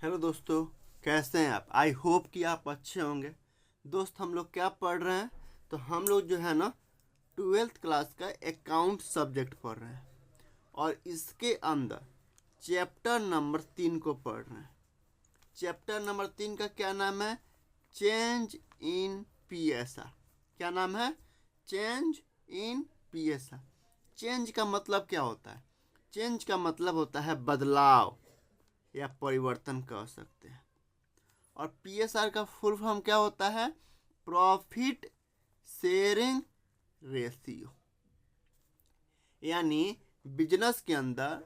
Hello दोस्तों, कैसे हैं आप। आई होप कि आप अच्छे होंगे। दोस्त, हम लोग क्या पढ़ रहे हैं? तो हम लोग जो है ना 12th क्लास का अकाउंट सब्जेक्ट पढ़ रहे हैं और इसके अंदर चैप्टर नंबर 3 को पढ़ रहे हैं। चैप्टर नंबर 3 का क्या नाम है? Change in PSR. क्या नाम है? Change in PSR. चेंज का मतलब क्या होता है? चेंज का मतलब होता है बदलाव या परिवर्तन कह सकते हैं। और पीएसआर का फुल फॉर्म क्या होता है? Profit sharing ratio. यानी बिजनेस के अंदर,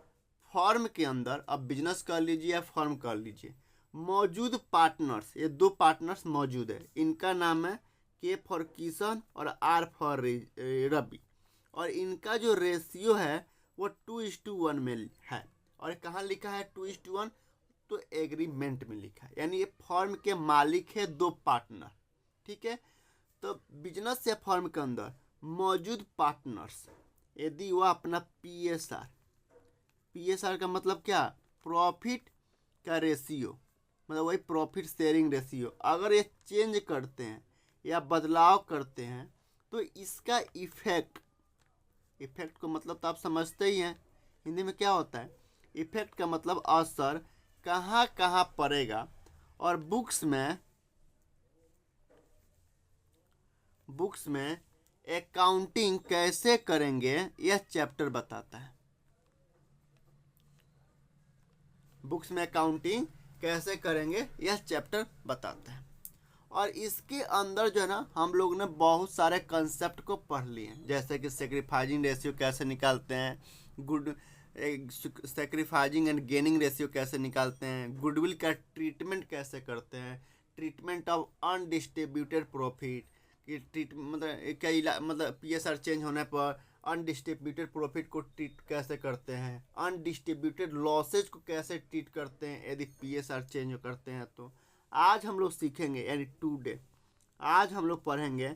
फर्म के अंदर, अब बिजनेस कर लीजिए या फर्म कर लीजिए, मौजूद पार्टनर्स, ये दो पार्टनर्स मौजूद है। इनका नाम है के फॉर किशन और आर फॉर रवि। और इनका जो रेशियो है वो 2:1 में है। और कहाँ लिखा है 2:1? तो एग्रीमेंट में लिखा है। यानी ये फर्म के मालिक है दो पार्टनर। ठीक है। तो बिजनेस या फर्म के अंदर मौजूद पार्टनर्स यदि वह अपना पीएसआर, पीएसआर का मतलब क्या? प्रॉफिट का रेशियो, मतलब वही प्रॉफिट शेयरिंग रेशियो, अगर ये चेंज करते हैं या बदलाव करते हैं तो इसका इफेक्ट, इफेक्ट को मतलब तो आप समझते ही हैं हिंदी में क्या होता है। इफेक्ट का मतलब असर कहाँ कहाँ पड़ेगा। और बुक्स में अकाउंटिंग कैसे करेंगे यह चैप्टर बताता है। बुक्स में अकाउंटिंग कैसे करेंगे यह चैप्टर बताता है। और इसके अंदर जो है ना हम लोग ने बहुत सारे कंसेप्ट को पढ़ लिए हैं, जैसे कि सेक्रीफाइजिंग रेशियो कैसे निकालते हैं, good sacrificing and gaining ratio कैसे निकालते हैं, गुडविल का ट्रीटमेंट कैसे करते हैं, ट्रीटमेंट ऑफ अनडिस्ट्रीब्यूटेड प्रॉफिट कि ट्रीट मतलब मतलब पीएसआर चेंज होने पर अनडिस्ट्रीब्यूटेड प्रॉफिट को ट्रीट कैसे करते हैं, अनडिस्ट्रीब्यूटेड लॉसेज को कैसे ट्रीट करते हैं यदि पीएसआर चेंज करते हैं। तो आज हम लोग सीखेंगे, यानी टुडे आज हम लोग पढ़ेंगे,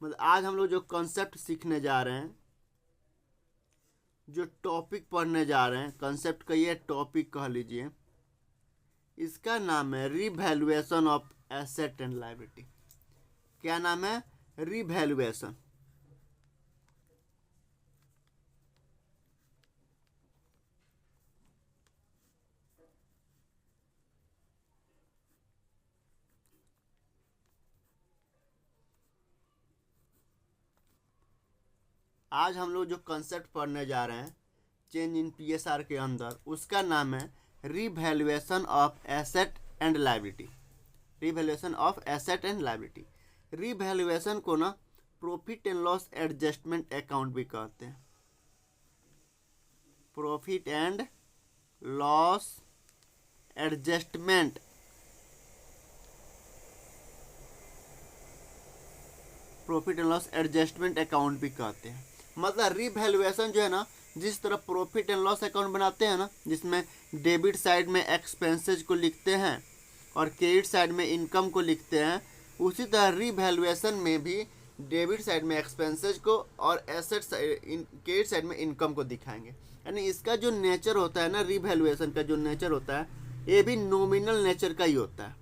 मतलब आज हम लोग जो कॉन्सेप्ट सीखने जा रहे हैं, जो टॉपिक पढ़ने जा रहे हैं, कंसेप्ट का ये टॉपिक कह लीजिए, इसका नाम है revaluation of asset and liability. क्या नाम है? रिवैल्यूएशन। आज हम लोग जो कंसेप्ट पढ़ने जा रहे हैं चेंज इन पीएसआर के अंदर, उसका नाम है revaluation of asset and liability. Revaluation of asset and liability. Revaluation को ना profit and loss adjustment account भी कहते हैं। Profit and loss adjustment, profit and loss adjustment account भी कहते हैं। मतलब रिवैल्यूएशन जो है ना, जिस तरह प्रॉफिट एंड लॉस अकाउंट बनाते हैं ना, जिसमें डेबिट साइड में एक्सपेंसेस को लिखते हैं और क्रेडिट साइड में इनकम को लिखते हैं, उसी तरह रिवैल्यूएशन में भी डेबिट साइड में एक्सपेंसेस को और एसेट क्रेडिट साइड में इनकम को दिखाएंगे। यानी इसका जो नेचर होता है ना, रिवैल्यूएशन का जो नेचर होता है, ये भी नॉमिनल नेचर का ही होता है।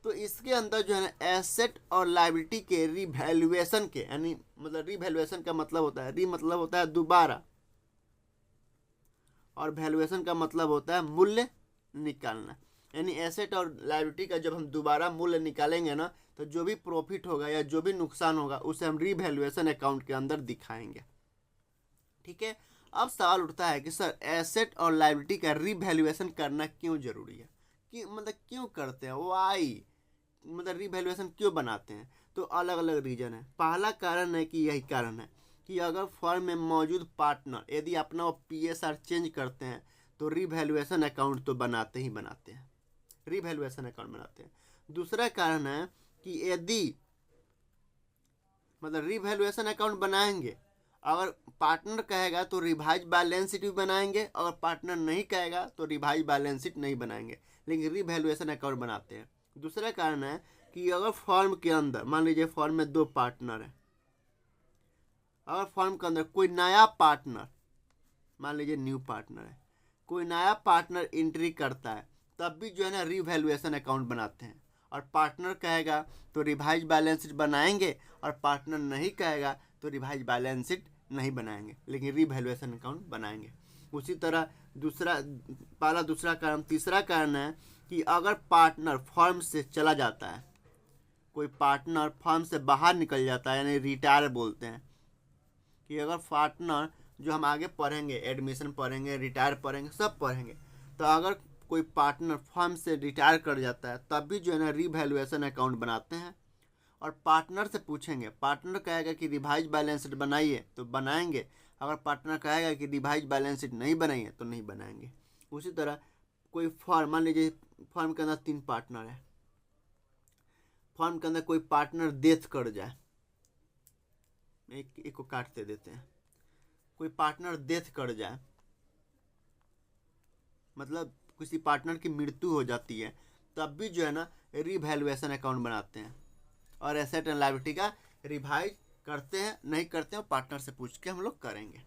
तो इसके अंदर जो है ना एसेट और लायबिलिटी के रिवैल्यूएशन के, यानी मतलब रिवैल्यूएशन का मतलब होता है, री मतलब होता है दोबारा, और वैल्यूएशन का मतलब होता है मूल्य निकालना। यानी एसेट और लायबिलिटी का जब हम दोबारा मूल्य निकालेंगे ना, तो जो भी प्रॉफिट होगा या जो भी नुकसान होगा उसे हम रिवैल्यूएशन अकाउंट के अंदर दिखाएंगे। ठीक है। अब सवाल उठता है कि सर एसेट और लायबिलिटी का रिवैल्यूएशन करना क्यों जरूरी है, कि मतलब क्यों करते हैं, वाई मतलब रिवैल्यूएशन क्यों बनाते हैं? तो अलग अलग रीजन है। पहला कारण है कि यही कारण है कि अगर फर्म में मौजूद पार्टनर यदि अपना वो पीएसआर चेंज करते हैं तो रिवैल्यूएशन अकाउंट तो बनाते ही बनाते हैं, रिवैल्यूएशन अकाउंट बनाते हैं। दूसरा कारण है कि यदि मतलब रिवैल्यूएशन अकाउंट बनाएंगे, अगर पार्टनर कहेगा तो रिवाइज बैलेंस शीट भी बनाएंगे, अगर पार्टनर नहीं कहेगा तो रिवाइज बैलेंस शीट नहीं बनाएंगे, लेकिन रिवैल्यूएशन अकाउंट बनाते हैं। दूसरा कारण है कि अगर फर्म के अंदर मान लीजिए फर्म में दो पार्टनर है, अगर फर्म के अंदर कोई नया पार्टनर, मान लीजिए न्यू पार्टनर है, कोई नया पार्टनर एंट्री करता है तब भी जो है ना रीवैल्यूएशन अकाउंट बनाते हैं, और पार्टनर कहेगा तो रिवाइज बैलेंस शीट बनाएंगे, और पार्टनर नहीं कहेगा तो रिवाइज बैलेंस शीट नहीं बनाएंगे, लेकिन रीवैल्यूएशन अकाउंट बनाएंगे। उसी तरह दूसरा कारण, तीसरा कारण है कि अगर पार्टनर फर्म से चला जाता है, कोई पार्टनर फर्म से बाहर निकल जाता है, यानी रिटायर बोलते हैं, कि अगर पार्टनर जो हम आगे पढ़ेंगे, एडमिशन पढ़ेंगे, रिटायर पढ़ेंगे, सब पढ़ेंगे, तो अगर कोई पार्टनर फर्म से रिटायर कर जाता है तब भी जो है ना रीवैल्यूएशन अकाउंट बनाते हैं, और पार्टनर से पूछेंगे, पार्टनर कहेगा कि रिवाइज बैलेंस शीट बनाइए तो बनाएंगे, अगर पार्टनर कहेगा कि रिवाइज बैलेंस शीट नहीं बनाइए तो नहीं बनाएंगे। उसी तरह कोई फर्म, मान लीजिए फर्म के अंदर 3 पार्टनर है, फर्म के अंदर कोई पार्टनर डेथ कर जाए, एक को काटते देते हैं, कोई पार्टनर डेथ कर जाए, मतलब किसी पार्टनर की मृत्यु हो जाती है, तब भी जो है ना रीवैल्यूएशन अकाउंट बनाते हैं, और एसेट एंड लायबिलिटी का रिवाइज करते हैं, नहीं करते हैं पार्टनर से पूछ के हम लोग करेंगे।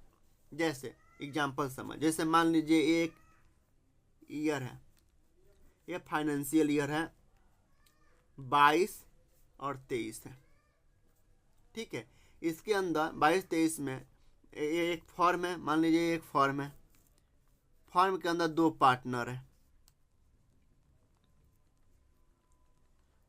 जैसे एग्जांपल समझ, जैसे मान लीजिए एक ईयर है, ये फाइनेंशियल ईयर है 22 और 23 है, ठीक है। इसके अंदर 22-23 में ये एक फर्म है, मान लीजिए एक फर्म है, फर्म के अंदर 2 पार्टनर है,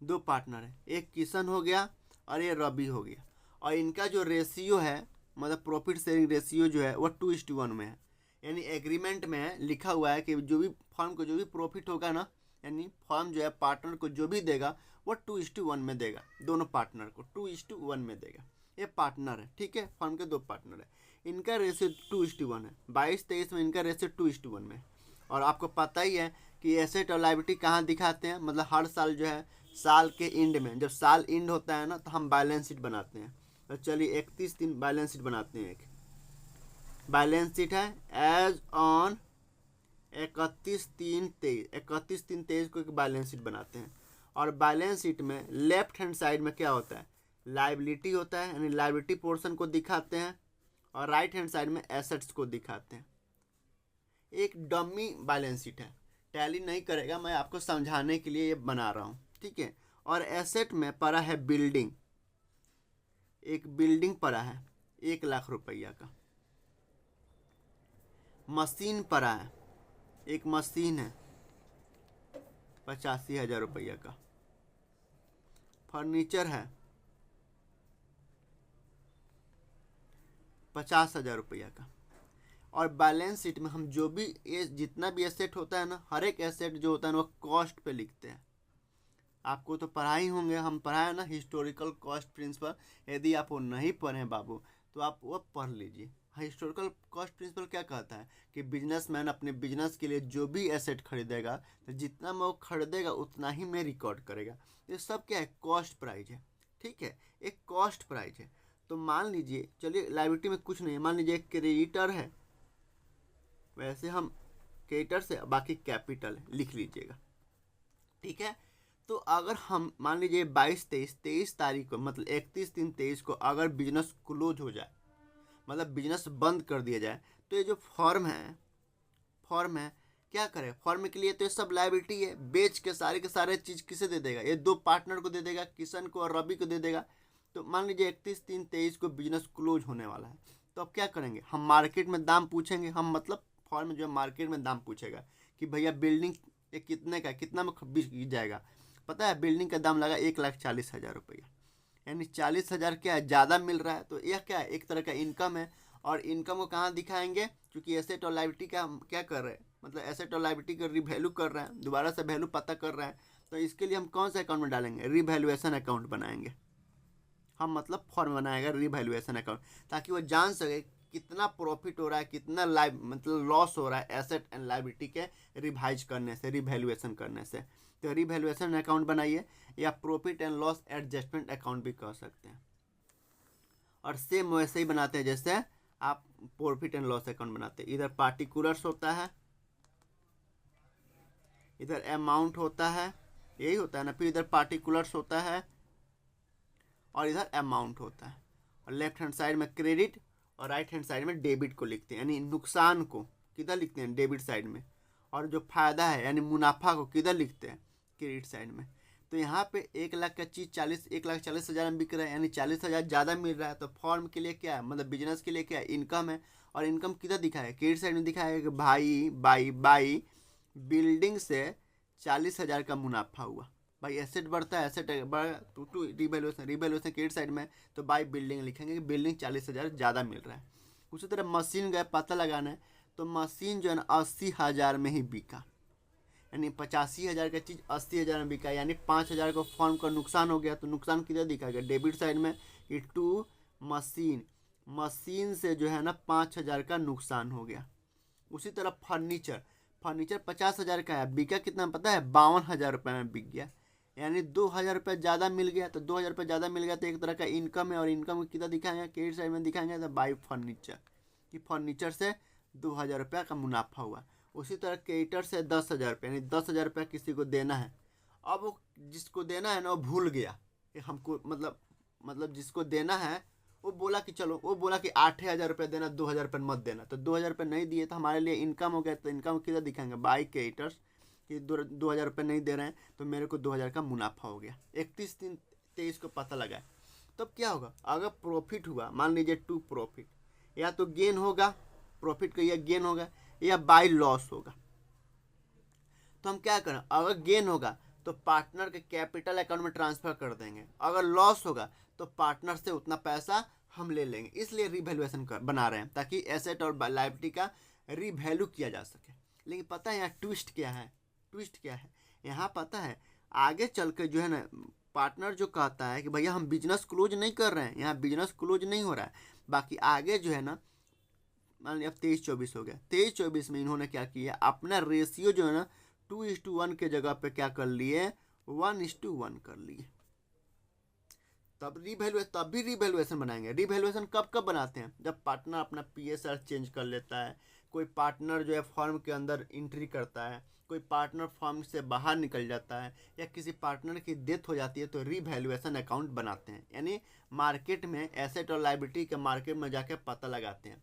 2 पार्टनर है, एक किशन हो गया और ये रवि हो गया, और इनका जो रेशियो है, मतलब प्रॉफिट शेयरिंग रेशियो जो है वो 2:1 में है, यानी एग्रीमेंट में लिखा हुआ है कि जो भी फर्म को जो भी प्रॉफिट होगा ना, यानी फर्म जो है पार्टनर को जो भी देगा वो 2:1 में देगा, दोनों पार्टनर को 2:1 में देगा। ये पार्टनर है, ठीक है, फर्म के 2 पार्टनर है, इनका रेशियो 2:1 है, 22-23 में इनका रेशियो 2:1 में। और आपको पता ही है कि एसेट और लायबिलिटी कहाँ दिखाते हैं, मतलब हर साल जो है साल के एंड में, जब साल एंड होता है ना तो हम बैलेंस शीट बनाते हैं। तो चलिए 31 दिन बैलेंस शीट बनाते हैं। एक बैलेंस शीट है एज ऑन 31/3/23 को एक बैलेंस शीट बनाते हैं, और बैलेंस शीट में लेफ्ट हैंड साइड में क्या होता है, लायबिलिटी होता है, यानी लायबिलिटी पोर्शन को दिखाते हैं, और राइट हैंड साइड में एसेट्स को दिखाते हैं। एक डमी बैलेंस शीट है, टैली नहीं करेगा, मैं आपको समझाने के लिए ये बना रहा हूँ, ठीक है। और एसेट में पड़ा है बिल्डिंग, एक बिल्डिंग पड़ा है 1 लाख रुपया का, मशीन पड़ा है, एक मशीन है 85,000 रुपया का, फर्नीचर है 50,000 रुपया का। और बैलेंस शीट में हम जो भी ये जितना भी एसेट होता है ना, हर एक एसेट जो होता है ना वो कॉस्ट पे लिखते हैं। आपको तो पढ़ाई होंगे, हम पढ़ाए ना हिस्टोरिकल कॉस्ट प्रिंसिपल, यदि आप वो नहीं पढ़े बाबू तो आप वो पढ़ लीजिए। हिस्टोरिकल कॉस्ट प्रिंसिपल क्या कहता है कि बिजनेसमैन अपने बिजनेस के लिए जो भी एसेट खरीदेगा तो जितना में वो खरीदेगा उतना ही में रिकॉर्ड करेगा। ये सब क्या है, कॉस्ट प्राइस है, ठीक है, एक कॉस्ट प्राइस है। तो मान लीजिए, चलिए लायबिलिटी में कुछ नहीं है, मान लीजिए एक क्रेडिटर है, वैसे हम क्रेडिटर से बाकी कैपिटल लिख लीजिएगा, ठीक है। तो अगर हम मान लीजिए 22-23 तारीख को, मतलब 31/3/23 को अगर बिजनेस क्लोज हो जाए, मतलब बिजनेस बंद कर दिया जाए, तो ये जो फर्म है क्या करे, फर्म के लिए तो ये सब लायबिलिटी है, बेच के सारे चीज़ किसे दे देगा, ये 2 पार्टनर को दे देगा, किशन को और रवि को दे देगा। तो मान लीजिए 31/3/23 को बिजनेस क्लोज होने वाला है, तो अब क्या करेंगे, हम मार्केट में दाम पूछेंगे, हम मतलब फर्म जो है मार्केट में दाम पूछेगा कि भैया बिल्डिंग ये कितने का, कितना में बिक जाएगा। पता है बिल्डिंग का दाम लगा 1,40,000 रुपया, यानी 40,000 क्या है, ज़्यादा मिल रहा है। तो यह क्या है, एक तरह का इनकम है, और इनकम को कहाँ दिखाएंगे, क्योंकि एसेट और लायबिलिटी का हम क्या कर रहे हैं, मतलब एसेट और लायबिलिटी का रिवैल्यू कर रहे हैं, दोबारा से वैल्यू पता कर रहे हैं। तो इसके लिए हम कौन सा अकाउंट में डालेंगे, रिवैल्यूएशन अकाउंट बनाएंगे हम, मतलब फॉर्म बनाएगा रिवैल्यूएशन अकाउंट, ताकि वो जान सके कितना प्रॉफिट हो रहा है, कितना मतलब लॉस हो रहा है एसेट एंड लायबिलिटी के रिवाइज करने से, रिवैल्यूएशन करने से। तो रिवैल्यूएशन अकाउंट बनाइए, या profit and loss adjustment account भी कह सकते हैं। और सेम वैसे ही बनाते हैं जैसे आप प्रॉफिट एंड लॉस अकाउंट बनाते हैं। इधर पार्टिकुलर्स होता है, इधर अमाउंट होता है, यही होता है ना, फिर इधर पार्टिकुलर्स होता है और इधर अमाउंट होता है, और लेफ्ट हैंड साइड में क्रेडिट और राइट हैंड साइड में डेबिट को लिखते हैं, यानी नुकसान को किधर लिखते हैं, डेबिट साइड में, और जो फायदा है यानी मुनाफा को किधर लिखते हैं, क्रेडिट साइड में। तो यहाँ पे 1,00,000 का चीज़ 1,40,000 में बिक रहा है, यानी 40,000 ज़्यादा मिल रहा है। तो फॉर्म के लिए क्या है, मतलब बिजनेस के लिए क्या है, इनकम है। और इनकम किधर दिखा है, क्रेडिट साइड में दिखा है कि बाई बिल्डिंग से 40,000 का मुनाफा हुआ। भाई एसेट बढ़ता है, एसेट बढ़ टू रिवैल्यूएशन क्रेडिट साइड में, तो बाई बिल्डिंग लिखेंगे कि बिल्डिंग 40,000 ज़्यादा मिल रहा है। उसी तरह मशीन गए पता लगाना है, तो मशीन जो है ना 80,000 में ही बिका, यानी 85,000 का चीज़ 80,000 में बिका, यानी 5,000 को फर्म का नुकसान हो गया। तो नुकसान किधर दिखा गया, डेबिट साइड में, कि टू मशीन से जो है ना 5,000 का नुकसान हो गया। उसी तरह फर्नीचर 50,000 का है, बिका कितना पता है, 52,000 रुपये में बिक गया, यानी 2,000 रुपये ज़्यादा मिल गया। तो 2,000 रुपये ज़्यादा मिल गया तो एक तरह का इनकम है, और इनकम कितना दिखाएंगे, क्रेडिट साइड में दिखाएंगे तो बाई फर्नीचर, कि फर्नीचर से 2,000 रुपये का मुनाफा हुआ। उसी तरह क्रेडिटर से 10,000 रुपये, यानी 10,000 रुपये किसी को देना है। अब वो जिसको देना है ना वो भूल गया कि हमको मतलब जिसको देना है वो बोला कि चलो, वो बोला कि 8,000 रुपये देना, 2,000 रुपये मत देना। तो 2,000 रुपये नहीं दिए तो हमारे लिए इनकम हो गया। तो इनकम किधर दिखाएंगे, बाई क्रेडिटर्स, कि 2,000 रुपये नहीं दे रहे हैं तो मेरे को 2,000 का मुनाफा हो गया। 31/3/23 को पता लगा। तब क्या होगा, अगर प्रॉफिट हुआ, मान लीजिए टू प्रॉफिट, या तो गेन होगा प्रॉफिट का, या गेन होगा, या बाई लॉस होगा। तो हम क्या करें, अगर गेन होगा तो पार्टनर के कैपिटल अकाउंट में ट्रांसफर कर देंगे, अगर लॉस होगा तो पार्टनर से उतना पैसा हम ले लेंगे। इसलिए रिवैल्यूएशन बना रहे हैं, ताकि एसेट और लायबिलिटी का रिवैल्यू किया जा सके। लेकिन पता है यहाँ ट्विस्ट क्या है, यहाँ पता है आगे चल के जो है ना, पार्टनर जो कहता है कि भैया हम बिजनेस क्लोज नहीं कर रहे हैं, यहाँ बिजनेस क्लोज नहीं हो रहा है। बाकी आगे जो है ना, मान लिया अब 23-24 हो गया, 23-24 में इन्होंने क्या किया, अपना रेशियो जो है ना 2:1 के जगह पे क्या कर लिए, 1:1 कर लिए। तब भी रिवैल्यूएशन बनाएंगे। रिवैल्यूएशन कब बनाते हैं, जब पार्टनर अपना PSR चेंज कर लेता है, कोई पार्टनर जो है फर्म के अंदर एंट्री करता है, कोई पार्टनर फर्म से बाहर निकल जाता है, या किसी पार्टनर की डेथ हो जाती है, तो रिवैल्यूएशन अकाउंट बनाते हैं। यानी मार्केट में एसेट और लायबिलिटी के मार्केट में जाके पता लगाते हैं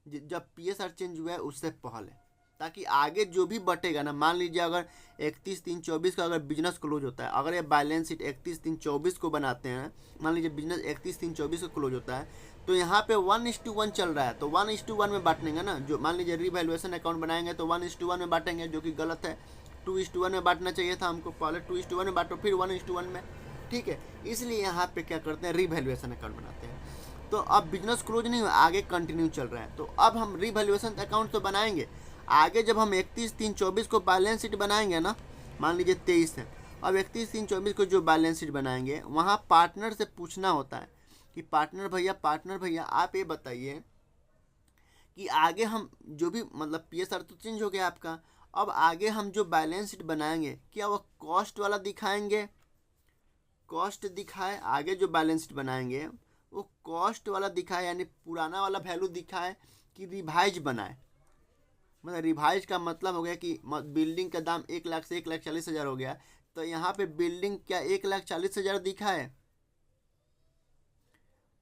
जब PSR चेंज हुआ है उससे पहले, ताकि आगे जो भी बटेगा ना, मान लीजिए अगर 31/3/24 का अगर बिजनेस क्लोज होता है, अगर ये बैलेंस शीट 31/3/24 को बनाते हैं, मान लीजिए बिजनेस 31/3/24 को क्लोज होता है, तो यहाँ पे 1:1 चल रहा है, तो 1:1 में बांटेंगे ना। जो मान लीजिए रिवैल्यूएशन अकाउंट बनाएंगे तो 1:1 में बांटेंगे, जो कि गलत है। 2:1 में बांटना चाहिए था हमको, पहले 2:1 में बांटो फिर 1:1 में, ठीक है। इसलिए यहाँ पे क्या करते हैं, रिवैल्यूएशन अकाउंट बनाते हैं। तो अब बिजनेस क्लोज नहीं हुआ, आगे कंटिन्यू चल रहा है, तो अब हम रिवैल्यूएशन अकाउंट तो बनाएंगे। आगे जब हम 31/3/24 को बैलेंस शीट बनाएंगे ना, मान लीजिए 23 है, अब 31/3/24 को जो बैलेंस शीट बनाएंगे, वहाँ पार्टनर से पूछना होता है कि पार्टनर भैया आप ये बताइए कि आगे हम जो भी, मतलब PSR तो चेंज हो गया आपका, अब आगे हम जो बैलेंस शीट बनाएंगे क्या वो कॉस्ट वाला दिखाएंगे, कॉस्ट दिखाए, आगे जो बैलेंस शीट बनाएंगे वो कॉस्ट वाला दिखाए, यानी पुराना वाला वैल्यू दिखाए, कि रिवाइज बनाए। मतलब रिवाइज का मतलब हो गया कि बिल्डिंग का दाम 1,00,000 से 1,40,000 हो गया, तो यहाँ पे बिल्डिंग क्या 1,40,000 दिखा है,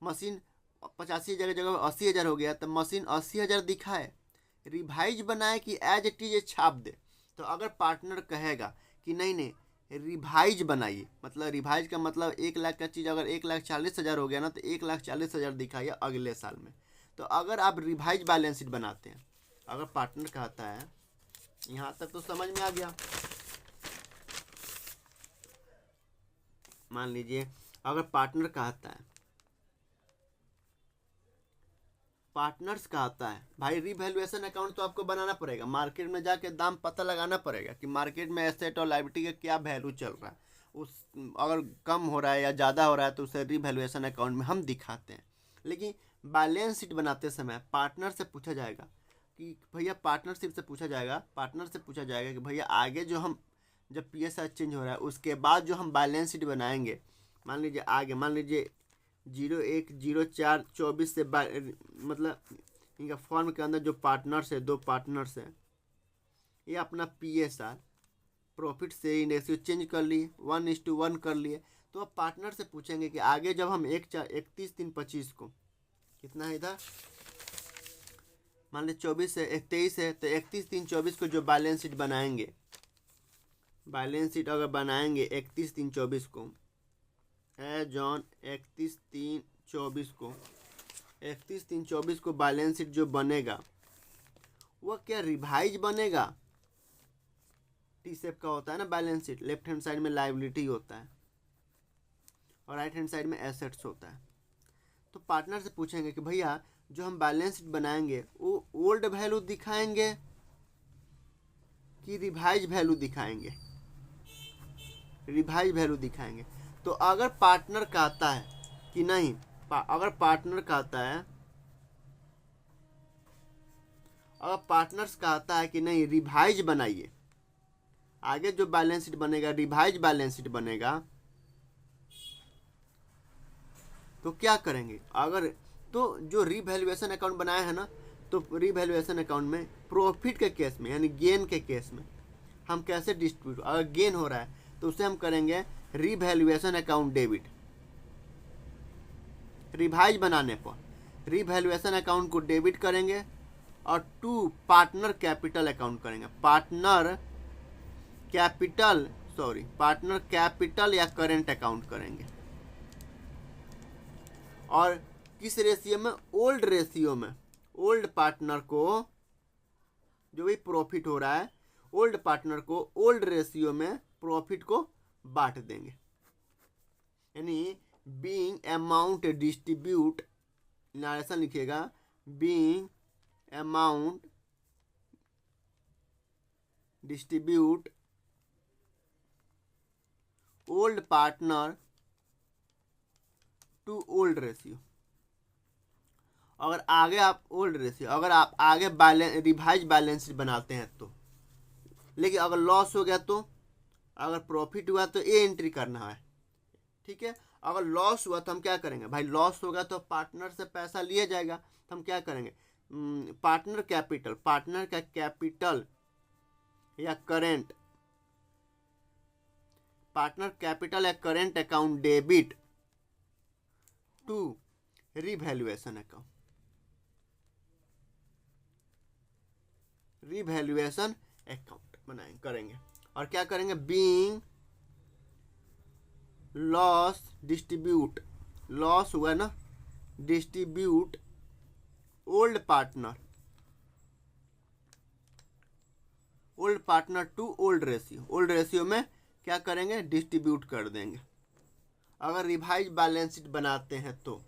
मशीन 85,000 की जगह 80,000 हो गया, तो मशीन 80,000 दिखा है। रिवाइज बनाए कि एज इट इज छाप दे। तो अगर पार्टनर कहेगा कि नहीं रिवाइज बनाइए, मतलब रिवाइज का मतलब 1,00,000 का चीज़ अगर 1,40,000 हो गया ना, तो 1,40,000 दिखाइए अगले साल में। तो अगर आप रिवाइज बैलेंस शीट बनाते हैं, अगर पार्टनर कहता है, यहाँ तक तो समझ में आ गया। मान लीजिए अगर पार्टनर्स कहता है भाई रिवैल्यूएशन अकाउंट तो आपको बनाना पड़ेगा, मार्केट में जाके दाम पता लगाना पड़ेगा कि मार्केट में एसेट और लायबिलिटी का क्या वैल्यू चल रहा है, उस अगर कम हो रहा है या ज़्यादा हो रहा है तो उसे रिवैल्यूएशन अकाउंट में हम दिखाते हैं। लेकिन बैलेंस शीट बनाते समय पार्टनर से पूछा जाएगा कि भैया, पार्टनर से पूछा जाएगा कि भैया आगे जो हम जब PSR चेंज हो रहा है उसके बाद जो हम बैलेंस शीट बनाएंगे, मान लीजिए 01/04/24 से मतलब इनका फॉर्म के अंदर जो पार्टनर्स है, 2 पार्टनर्स हैं, ये अपना PSR profit sharing ratio change कर लिए, 1:1 कर लिए। तो अब पार्टनर से पूछेंगे कि आगे जब हम 31/3/25 को कितना है इधर मान ली 24 है, 23 है, तो 31/3/24 को जो बैलेंस शीट बनाएंगे, बैलेंस शीट अगर बनाएंगे 31/3/24 को, एज ऑन 31/3/24 को, 31/3/24 को बैलेंस शीट जो बनेगा वह क्या रिवाइज बनेगा? टी शेप का होता है ना balance sheet, left hand side में लायबिलिटी होता है और राइट हैंड साइड में एसेट्स होता है। तो पार्टनर से पूछेंगे कि भैया जो हम बैलेंस शीट बनाएंगे वो ओल्ड वैल्यू दिखाएंगे कि रिवाइज वैल्यू दिखाएंगे? रिवाइज वैल्यू दिखाएंगे। तो अगर पार्टनर कहता है कि नहीं, अगर पार्टनर कहता है, अगर पार्टनर्स कहता है कि नहीं रिवाइज बनाइए, आगे जो बैलेंस शीट बनेगा रिवाइज बैलेंस शीट बनेगा, तो क्या करेंगे? अगर तो जो रीवैल्यूएशन अकाउंट बनाया है ना, तो रीवैल्यूएशन अकाउंट में प्रॉफिट के केस में यानी गेन के केस में हम कैसे डिस्ट्रीब्यूट, अगर गेन हो रहा है तो उसे हम करेंगे रीवैल्यूएशन अकाउंट डेबिट। रिवाइज बनाने पर रीवैल्यूएशन अकाउंट को डेबिट करेंगे और टू पार्टनर कैपिटल अकाउंट करेंगे। पार्टनर कैपिटल या करेंट अकाउंट करेंगे। और किस रेशियो में? ओल्ड रेशियो में। ओल्ड पार्टनर को जो भी प्रॉफिट हो रहा है, ओल्ड पार्टनर को ओल्ड रेशियो में प्रॉफिट को बांट देंगे। यानी बीइंग अमाउंट डिस्ट्रीब्यूट, नरेशन लिखिएगा, being amount distribute old partner to old ratio. अगर आगे आप ओल्ड रेशियो, अगर आप आगे रिवाइज बैलेंस शीट बनाते हैं तो, लेकिन अगर लॉस हो गया तो, अगर प्रॉफिट हुआ तो ये एंट्री करना है, ठीक है। अगर लॉस हुआ तो हम क्या करेंगे? भाई लॉस होगा तो पार्टनर से पैसा लिया जाएगा, तो हम क्या करेंगे? पार्टनर का कैपिटल या करेंट, पार्टनर कैपिटल या current account debit to revaluation account, revaluation account बनाएंगे, करेंगे। और क्या करेंगे? बीइंग लॉस डिस्ट्रीब्यूट, लॉस हुआ ना, distribute old partner to old ratio. Old ratio में क्या करेंगे? डिस्ट्रीब्यूट कर देंगे। अगर रिवाइज बैलेंस शीट बनाते हैं तो,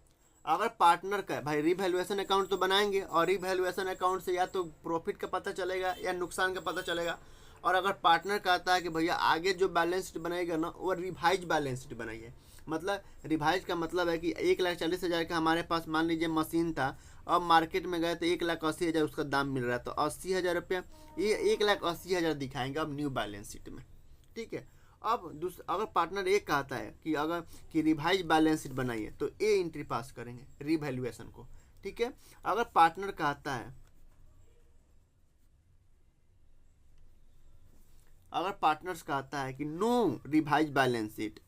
अगर पार्टनर का, भाई रीवैल्यूएशन अकाउंट तो बनाएंगे और रीवैल्यूएशन अकाउंट से या तो प्रॉफिट का पता चलेगा या नुकसान का पता चलेगा। और अगर पार्टनर कहता है कि भैया आगे जो बैलेंस शीट बनाएगा ना वो रिवाइज बैलेंस शीट बनाइए, मतलब रिवाइज का मतलब है कि 1,40,000 का हमारे पास मान लीजिए मशीन था, अब मार्केट में गए तो 1,80,000 उसका दाम मिल रहा है, तो 80,000 रुपया, ये 1,80,000 दिखाएंगे अब न्यू बैलेंस शीट में, ठीक है। अब अगर पार्टनर ये कहता है कि अगर कि रिवाइज बैलेंस शीट बनाइए तो ए एंट्री पास करेंगे रिवैल्यूएशन को, ठीक है। अगर पार्टनर कहता है, अगर पार्टनर्स कहता है कि no revise balance sheet,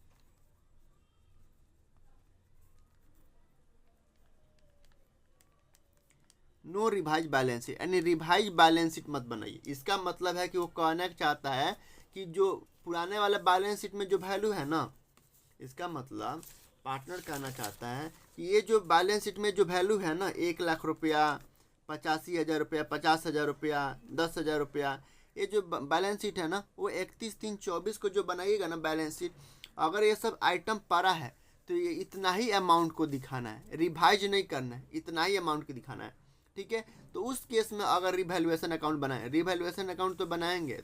no revise balance sheet, यानी रिवाइज बैलेंस शीट मत बनाइए। इसका मतलब है कि वो कहना चाहता है कि जो पुराने वाले बैलेंस शीट में जो वैल्यू है ना, इसका मतलब पार्टनर कहना चाहता है कि ये जो बैलेंस शीट में जो वैल्यू है ना, 1,00,000 रुपया, 85,000 रुपया, 50,000 रुपया, 10,000 रुपया, ये जो बैलेंस शीट है ना वो 31/3/24 को जो बनाइएगा ना बैलेंस शीट, अगर ये सब आइटम पड़ा है तो ये इतना ही अमाउंट को दिखाना है, रिवाइज नहीं करना है, इतना ही अमाउंट को दिखाना है, ठीक है। तो उस केस में अगर रिवैल्यूएशन अकाउंट बनाए, रिवैल्यूएशन अकाउंट तो बनाएंगे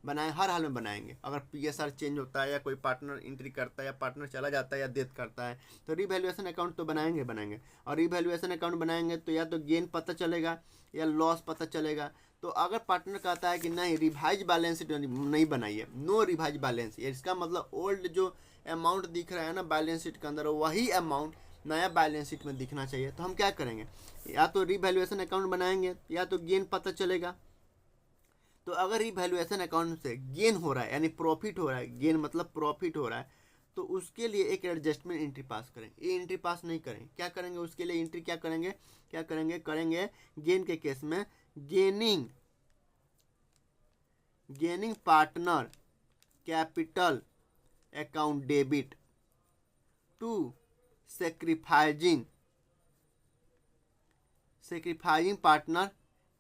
हर हाल में बनाएंगे। अगर पीएसआर चेंज होता है या कोई पार्टनर एंट्री करता है या पार्टनर चला जाता है या डेथ करता है तो रिवैल्यूएशन अकाउंट तो बनाएंगे। और रिवैल्यूएशन अकाउंट बनाएंगे तो या तो गेन पता चलेगा या लॉस पता चलेगा। तो अगर पार्टनर कहता है कि नहीं रिवाइज बैलेंस शीट नहीं बनाइए, नो रिवाइज बैलेंस, इसका मतलब ओल्ड जो अमाउंट दिख रहा है ना बैलेंस शीट के अंदर वही अमाउंट नया बैलेंस शीट में दिखना चाहिए। तो हम क्या करेंगे? या तो रिवैल्यूएशन अकाउंट बनाएंगे या तो गेन पता चलेगा। तो अगर रिवैल्यूएशन अकाउंट से गेन हो रहा है यानी प्रॉफिट हो रहा है, गेन मतलब प्रॉफिट हो रहा है, तो उसके लिए एक एडजस्टमेंट एंट्री पास करें। ये एंट्री पास नहीं करें, क्या करेंगे उसके लिए एंट्री क्या करेंगे करेंगे गेन के केस में gaining partner capital account debit to sacrificing partner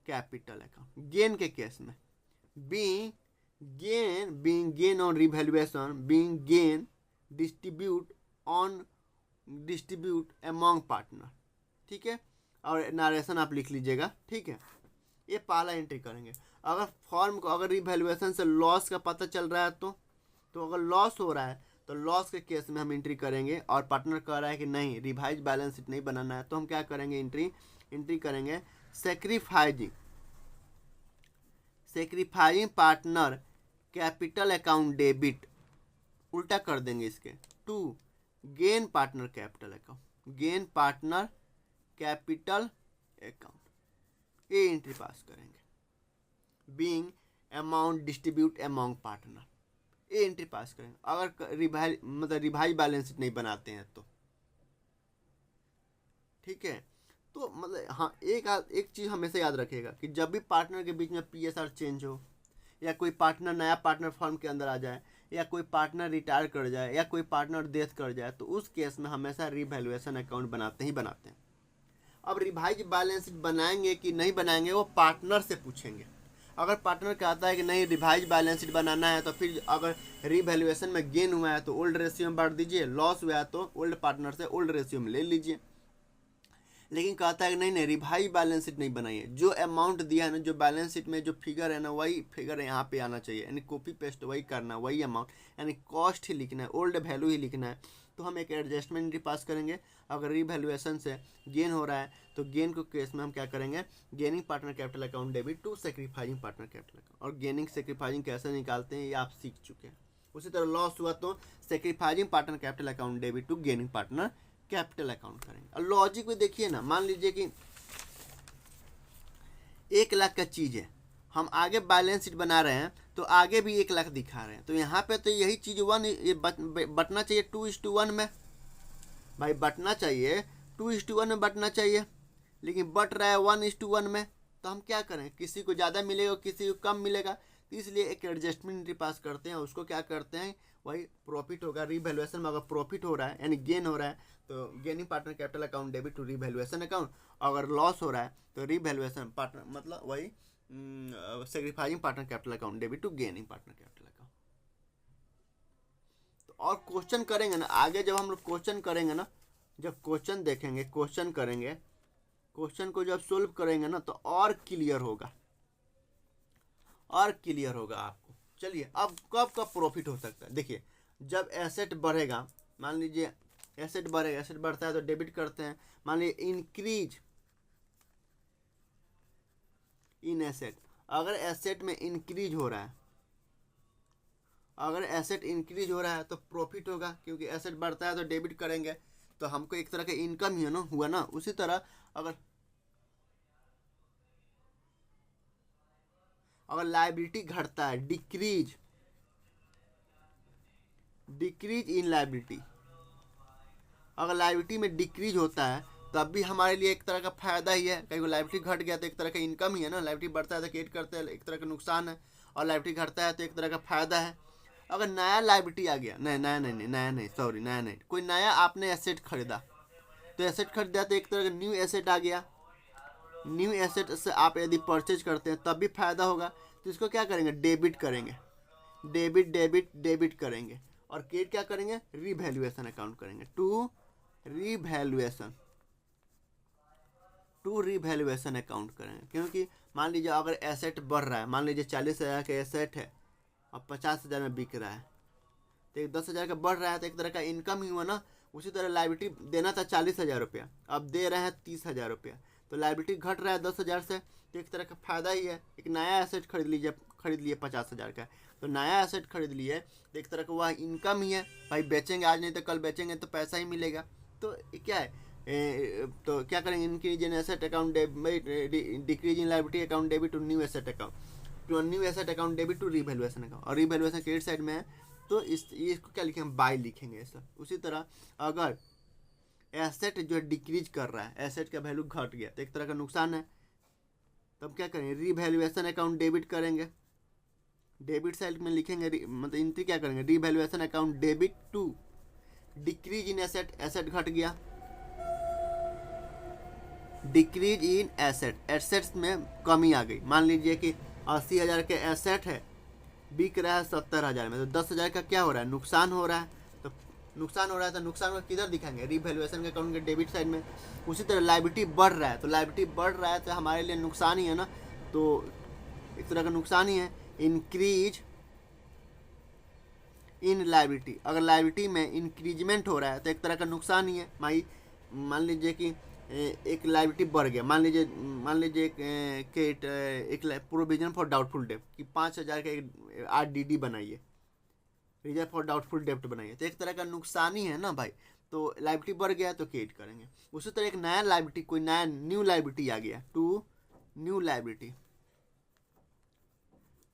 capital account. Gain के केस में being gain on revaluation, being gain distribute among partner। ठीक है, और नारेशन आप लिख लीजिएगा। ठीक है, ये पहला एंट्री करेंगे। अगर फॉर्म को अगर रिवैल्यूएशन से लॉस का पता चल रहा है तो अगर लॉस हो रहा है तो लॉस के केस में हम एंट्री करेंगे, और पार्टनर कह रहा है कि नहीं रिवाइज बैलेंस शीट नहीं बनाना है, तो हम क्या करेंगे एंट्री करेंगे sacrificing partner capital account debit, उल्टा कर देंगे इसके, to gain partner capital account. ये एंट्री पास करेंगे। Being amount distribute among partner, ये एंट्री पास करेंगे अगर रिवाइज बैलेंस शीट नहीं बनाते हैं तो। ठीक है, तो मतलब हाँ, एक चीज़ हमेशा याद रखिएगा कि जब भी पार्टनर के बीच में PSR चेंज हो, या कोई पार्टनर नया पार्टनर फर्म के अंदर आ जाए, या कोई पार्टनर रिटायर कर जाए, या कोई पार्टनर डेथ कर जाए, तो उस केस में हमेशा रिवैल्यूएशन अकाउंट बनाते हैं। अब रिवाइज बैलेंस शीट बनाएंगे कि नहीं बनाएंगे वो पार्टनर से पूछेंगे। अगर पार्टनर कहता है कि नहीं रिवाइज बैलेंस शीट बनाना है, तो फिर अगर रिवैल्यूएशन में गेन हुआ है तो ओल्ड रेशियो में बांट दीजिए, लॉस हुआ है तो ओल्ड पार्टनर से ओल्ड रेशियो में ले लीजिए। लेकिन कहता है कि नहीं रिवाइज बैलेंस शीट नहीं बनाइए, जो अमाउंट दिया है ना, जो बैलेंस शीट में जो फिगर है ना, वही फिगर यहाँ पे आना चाहिए, यानी कॉपी पेस्ट वही करना, वही अमाउंट, यानी कॉस्ट ही लिखना है, ओल्ड वैल्यू ही लिखना है। तो हम एक एडजस्टमेंट एंट्री पास करेंगे। अगर रिवैल्यूएशन से गेन हो रहा है तो गेन को केस में हम क्या करेंगे, gaining partner capital account debit to sacrificing partner capital account. और गेनिंग सेक्रीफाइजिंग कैसे निकालते हैं ये आप सीख चुके हैं। उसी तरह लॉस हुआ तो sacrificing partner capital account debit to gaining partner capital account करेंगे। और लॉजिक में देखिए ना, मान लीजिए कि 1 लाख का चीज़ है, हम आगे बैलेंस शीट बना रहे हैं तो आगे भी 1 लाख दिखा रहे हैं, तो यहाँ पे तो यही चीज़ बटना चाहिए 2:1 में। भाई बटना चाहिए 2:1 में बटना चाहिए, लेकिन बट रहा है 1:1 में। तो हम क्या करें, किसी को ज़्यादा मिलेगा किसी को कम मिलेगा, तो इसलिए एक एडजस्टमेंट एंट्री पास करते हैं। उसको क्या करते हैं, वही प्रॉफिट होगा। रिवैल्यूएशन में अगर प्रॉफिट हो रहा है यानी गेन हो रहा है तो gaining partner capital account debit to revaluation account. अगर लॉस हो रहा है तो रिवैल्यूएशन पार्टनर मतलब वही sacrificing partner capital account debit to gaining partner capital account. तो और क्वेश्चन करेंगे ना आगे, जब हम लोग क्वेश्चन करेंगे ना, जब क्वेश्चन देखेंगे, क्वेश्चन करेंगे, क्वेश्चन को जब सोल्व करेंगे ना तो और क्लियर होगा आपको। चलिए अब कब प्रॉफिट हो सकता है, देखिए जब एसेट बढ़ेगा, मान लीजिए एसेट बढ़ेगा, एसेट बढ़ता है तो डेबिट करते हैं। मान लीजिए इंक्रीज इन एसेट, अगर एसेट में इंक्रीज हो रहा है, अगर एसेट इंक्रीज हो रहा है तो प्रॉफिट होगा, क्योंकि एसेट बढ़ता है तो डेबिट करेंगे, तो हमको एक तरह का इनकम ही है ना, हुआ ना। उसी तरह अगर लायबिलिटी घटता है, डिक्रीज इन लायबिलिटी, अगर लायबिलिटी में डिक्रीज होता है तब भी हमारे लिए एक तरह का फायदा ही है, कहीं लायबिलिटी घट गया तो एक तरह का इनकम ही है ना। लायबिलिटी बढ़ता है तो क्रिएट करते हैं, एक तरह का नुकसान है, और लायबिलिटी घटता है तो एक तरह का फायदा है। अगर नया लायबिलिटी आ गया, नया कोई नया आपने एसेट खरीदा, तो एसेट खरीदा तो एक तरह का न्यू एसेट आ गया। न्यू एसेट से आप यदि परचेज करते हैं तब भी फायदा होगा, तो इसको क्या करेंगे, डेबिट करेंगे, डेबिट करेंगे। और क्रिएट क्या करेंगे, रिवैल्यूएशन अकाउंट करेंगे, टू रिवैल्यूएशन अकाउंट करेंगे। क्योंकि मान लीजिए अगर एसेट बढ़ रहा है, मान लीजिए 40,000 का एसेट है और 50,000 में बिक रहा है, तो 10,000 का बढ़ रहा है तो एक तरह का इनकम ही हुआ ना। उसी तरह लायबिलिटी देना था 40,000 रुपया, अब दे रहे हैं 30,000 रुपया, तो लायबिलिटी घट रहा है 10,000 से, तो एक तरह का फायदा ही है। एक नया एसेट खरीद लिए 50,000 का, तो नया एसेट खरीद लिए तो एक तरह का वह इनकम ही है। भाई बेचेंगे आज नहीं तो कल बेचेंगे तो पैसा ही मिलेगा। तो क्या है, तो क्या करेंगे, increase in asset account decrease in liability account debit to new asset account debit to revaluation account. और रिवैल्यूएशन क्रेडिट साइड में है तो इसको क्या लिखेंगे, बाई लिखेंगे ऐसा। उसी तरह अगर एसेट जो है डिक्रीज कर रहा है, एसेट का वैल्यू घट गया तो एक तरह का नुकसान है, तब क्या करेंगे, रीवैल्यूएशन अकाउंट डेबिट करेंगे। डेबिट साइड में लिखेंगे मतलब एंट्री क्या करेंगे, revaluation account debit to decrease in asset, asset घट गया, डिक्रीज इन एसेट, एसेट्स में कमी आ गई। मान लीजिए कि 80,000 के एसेट है, बिक रहा है 70,000 में, तो 10,000 का क्या हो रहा है, नुकसान हो रहा है। तो नुकसान हो रहा है तो नुकसान को किधर दिखाएंगे, रीवैल्यूएशन के अकाउंट के डेबिट साइड में। उसी तरह लायबिलिटी बढ़ रहा है, तो लायबिलिटी बढ़ रहा है तो हमारे लिए नुकसान ही है ना, तो एक तरह का नुकसान ही है। इंक्रीज इन लायबिलिटी, अगर लायबिलिटी में इंक्रीजमेंट हो रहा है तो एक तरह का नुकसान ही है। मान लीजिए कि एक लायबिलिटी बढ़ गया, मान लीजिए एक प्रोविजन फॉर डाउटफुल डेब्ट कि 5,000 का एक RDD बनाइए, रिजर्व फॉर डाउटफुल डेब्ट बनाइए, तो एक तरह का नुकसान ही है ना भाई। तो लायबिलिटी बढ़ गया तो क्रिएट करेंगे। उसी तरह एक नया लायबिलिटी, कोई नया न्यू लायबिलिटी आ गया, टू न्यू लायबिलिटी।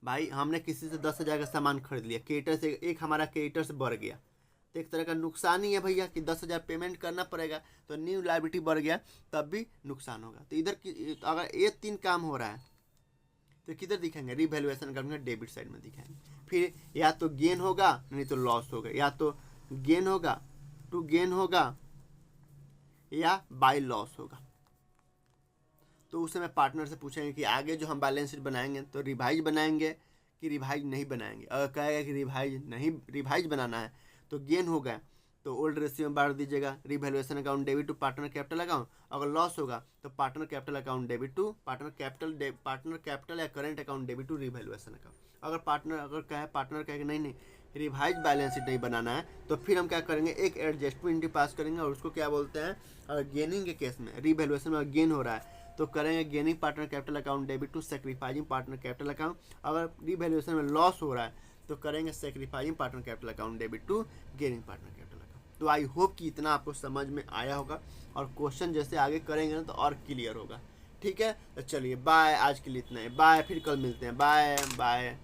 भाई हमने किसी से 10,000 का सामान खरीद लिया, क्रेडिटर से एक हमारा क्रेडिटर से बढ़ गया, तो एक तरह का नुकसान ही है भैया कि 10,000 पेमेंट करना पड़ेगा, तो न्यू लायबिलिटी बढ़ गया तब भी नुकसान होगा। तो इधर अगर ये 3 काम हो रहा है तो किधर दिखाएंगे, रीवैल्यूएशन अकाउंट डेबिट साइड में दिखाएंगे। फिर या तो गेन होगा नहीं तो लॉस होगा, या तो गेन होगा टू गेन होगा या बाय लॉस होगा। तो उस समय पार्टनर से पूछेंगे कि आगे जो हम बैलेंस शीट बनाएंगे तो रिवाइज बनाएंगे कि रिवाइज नहीं बनाएंगे। अगर कहेगा कि रिवाइज बनाना है तो गेन होगा तो ओल्ड रेशियो में बांट दीजिएगा, revaluation account debit to partner capital account. अगर लॉस होगा तो partner capital account debit to partner capital या current account debit to revaluation account. अगर पार्टनर कहे नहीं रिवाइज बैलेंस शीट नहीं बनाना है तो फिर हम क्या करेंगे, एक एडजस्टमेंट पास करेंगे और उसको क्या बोलते हैं, अगर गेनिंग के केस में रीवैल्यूएशन में गेन हो रहा है तो करेंगे gaining partner capital account debit to sacrificing partner capital account. अगर रीवैल्यूएशन में लॉस हो रहा है तो करेंगे sacrificing partner capital account debit to gaining partner capital account. तो आई होप कि इतना आपको समझ में आया होगा और क्वेश्चन जैसे आगे करेंगे ना तो और क्लियर होगा। ठीक है, तो चलिए बाय, आज के लिए इतना है, बाय, फिर कल मिलते हैं, बाय बाय।